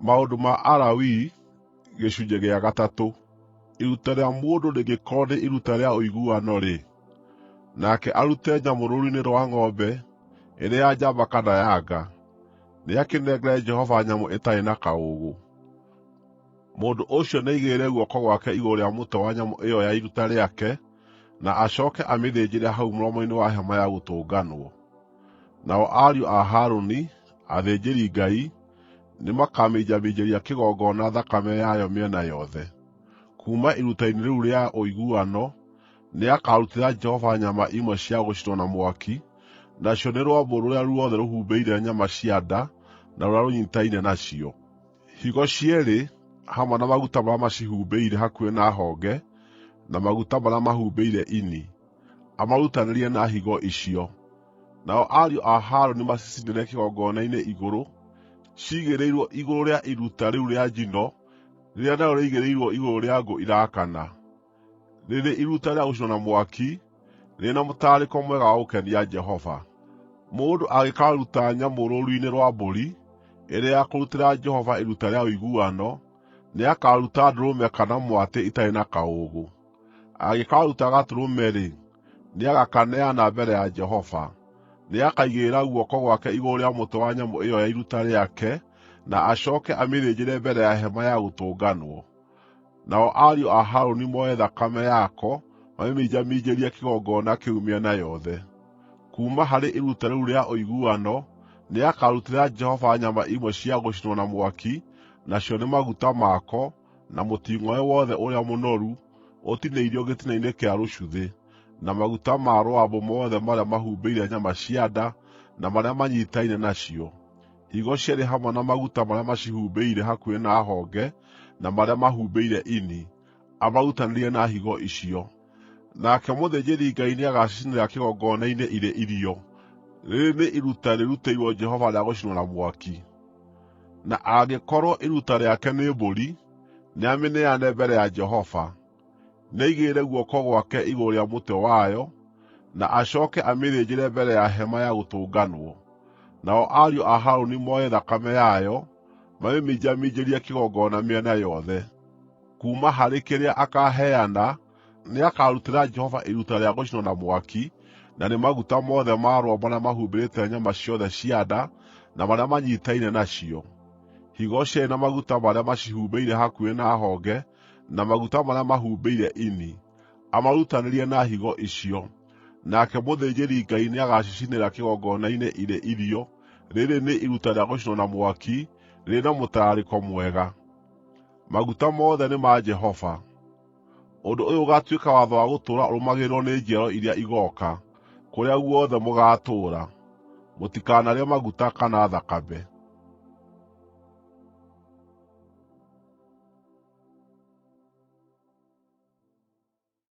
Maũndũ ma Alawii gĩcunjĩ gĩa gatatũ. Iruta rĩa mũndũ rĩngĩkorwo nĩ iruta rĩa ũiguano-rĩ, nake arute nyamũ rũũru-inĩ rwa ng'ombe ĩrĩ ya njamba kana ya nga, nĩakĩnengere Jehova nyamũ ĩtarĩ na kaũũgũ. Mũndũ ũcio nĩaigĩrĩre guoko gwake igũrũ rĩa mũtwe wa nyamũ ĩyo ya iruta rĩake, na acooke amĩthĩnjĩre hau mũromo-inĩ wa Hema-ya-Gũtũnganwo. Nao ariũ a Harũni, athĩnjĩri-Ngai, nĩmakamĩnjaminjĩria kĩgongona thakame yayo mĩena yothe. Kuuma iruta-inĩ rĩu rĩa ũiguano, nĩakarutĩra Jehova nyama imwe cia gũcinwo na mwaki, nacio nĩ rwambũ rũrĩa ruothe rũhumbĩire nyama cia nda na rũrĩa rũnyiitaine nacio, higo cierĩ hamwe na maguta marĩa macihumbĩire hakuhĩ na honge, na maguta marĩa mahumbĩire ini, amarutanĩrie na higo icio. Nao ariũ a Harũni macicinĩre kĩgongona-inĩ igũrũ, ciigĩrĩirwo igũrũ rĩa iruta rĩu rĩa njino, rĩrĩa narĩo rĩigĩrĩirwo igũrũ rĩa ngũ irakana, rĩrĩ iruta rĩa gũcinwo na mwaki, rĩrĩ na mũtararĩko mwega wa gũkenia Jehova. Mũndũ angĩkaruta nyamũ rũũru-inĩ rwa mbũri ĩrĩ ya kũrutĩra Jehova iruta rĩa ũiguano, nĩakaruta ndũrũme kana mwatĩ itarĩ na kaũũgũ. Angĩkaruta gatũrũme-rĩ, nĩagakaneana mbere ya Jehova. Nĩakaigĩrĩra guoko gwake igũrũ rĩa mũtwe wa nyamũ ĩyo ya iruta rĩake, na acooke amĩthĩnjĩre mbere ya Hema-ya-Gũtũnganwo. Nao ariũ a Harũni moe thakame yako mamĩminjaminjĩrie kĩgongona kĩu mĩena yothe. Kuuma harĩ iruta rĩu rĩa ũiguano, nĩakarutĩra Jehova nyama imwe cia gũcinwo na mwaki, nacio nĩ maguta mako, na mũting'oe wothe ũrĩa mũnoru ũtinĩirio gĩtina-inĩ kĩa rũcuthĩ, na maguta ma rwambũ mothe marĩa mahumbĩire nyama cia nda na marĩa manyiitaine nacio, higo cierĩ hamwe na maguta marĩa macihumbĩire hakuhĩ na honge, na marĩa mahumbĩire ini, amarutanĩrie na higo icio. Nake mũthĩnjĩri-Ngai nĩagacicinĩra kĩgongona-inĩ irĩ irio. Rĩrĩ nĩ iruta rĩrutĩirwo Jehova rĩa gũcinwo na mwaki. Na angĩkorwo iruta rĩake nĩ mbũri, nĩamĩneane mbere ya Jehova. Nĩaigĩrĩre guoko gwake igũrũ rĩa mũtwe wayo, na acooke amĩthĩnjĩre mbere ya Hema-ya-Gũtũnganwo. Nao ariũ a Harũni moe thakame yayo mamĩminjaminjĩrie kĩgongona mĩena yothe. Kuuma harĩ kĩrĩa akaaheana, nĩakarutĩra Jehova iruta rĩa gũcinwo na mwaki, na nĩ maguta mothe ma rwambũ marĩa mahumbĩrĩte nyama ciothe cia nda na marĩa manyiitaine nacio, higo cierĩ na maguta marĩa macihumbĩire hakuhĩ na honge, na maguta marĩa mahumbĩire ini, amarutanĩrie na higo icio. Nake mũthĩnjĩri-Ngai nĩagacicinĩra kĩgongona-inĩ irĩ irio. Rĩrĩ nĩ iruta rĩa gũcinwo na mwaki, rĩrĩ na mũtararĩko mwega. Maguta mothe nĩ ma Jehova. Ũndũ ũyũ ũgaatuĩka watho wa gũtũũra ũrũmagĩrĩrwo nĩ njiaro iria igooka, kũrĩa guothe mũgaatũũra. Mũtikanarĩe maguta kana thakame.